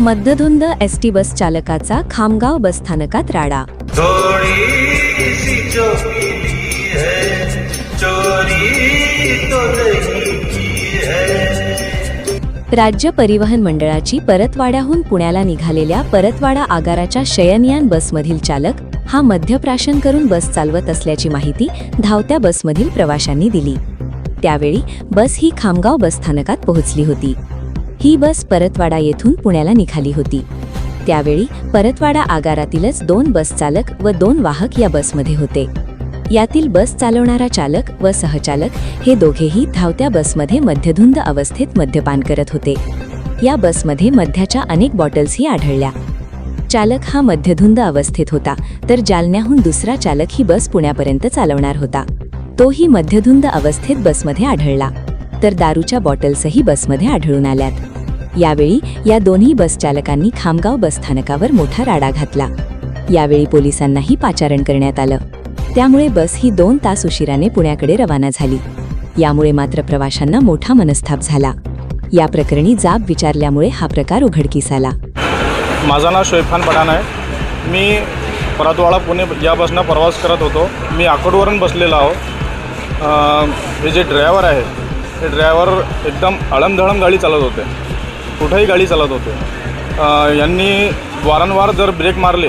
मध्यधुंद ST bus चालकाचा खामगाव बसस्थानकात राडा। राज्य परिवहन मंडळाची परतवाड्याहून पुण्याला निघालेल्या परतवाडा आगाराच्या शयनयान बसमधील चालक हा मद्यप्राशन करून बस चालवत असल्याची माहिती धावत्या बसमधील प्रवाशांनी दिली। त्यावेळी बस ही खामगाव बसस्थानकात पोहोचली होती। ही बस परतवाडा येथून पुण्याला निघाली होती। त्यावेळी परतवाडा आगारातीलच 2 बस चालक व 2 वाहक या बसमध्ये होते। यातील बस चालवणारा चालक व सहचालक हे दोघेही धावत्या बसमध्ये मद्यधुंद अवस्थेत मद्यपान करत होते। या बसमध्ये मद्याच्या अनेक बॉटल्सही आढळल्या। चालक हा मद्यधुंद अवस्थेत होता, तर जालन्याहून दुसरा चालक ही बस पुण्यापर्यंत चालवणार होता। तोही मद्यधुंद अवस्थेत बसमध्ये आढळला, तर दारूच्या बॉटल्सही बसमध्ये आढळून आल्यात। यावेळी या दोन्ही बस चालकांनी खामगाव बसस्थानकावर मोठा राडा घातला। यावेळी पोलिसांनाही पाचारण करण्यात आलं। त्यामुळे बस ही 2 तास उशिराने पुण्याकडे रवाना झाली। यामुळे मात्र प्रवाशांना मोठा मनस्ताप झाला। या प्रकरणी जाब विचारल्यामुळे हा प्रकार उघडकीस आला। माझं नाव शोएब खान पठाण आहे। मी परतवाडा पुणे या बसनं प्रवास करत होतो। मी आकोटवरून बसलेलो आहो। हे जे ड्रायव्हर आहे ते ड्रायव्हर एकदम अळमधळम गाडी चालवत होते, कुठेही गाडी चालवत होते। यांनी वारंवार जर ब्रेक मारले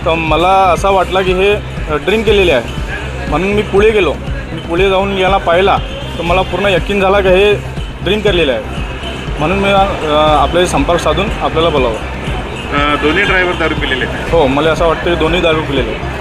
तर मला असं वाटलं की हे ड्रिंक केलेले आहे, म्हणून मी पुढे गेलो। मी पुढे जाऊन याला पाहिला तर मला पूर्ण यकीन झाला की हे ड्रिंक केलेले आहे, म्हणून मी आपले संपर्क साधून आपल्याला बोलावं। दोन्ही ड्रायव्हर दारू पिलेले आहेत? हो, मला असं वाटतं की दोन्ही दारू पिलेले आहेत।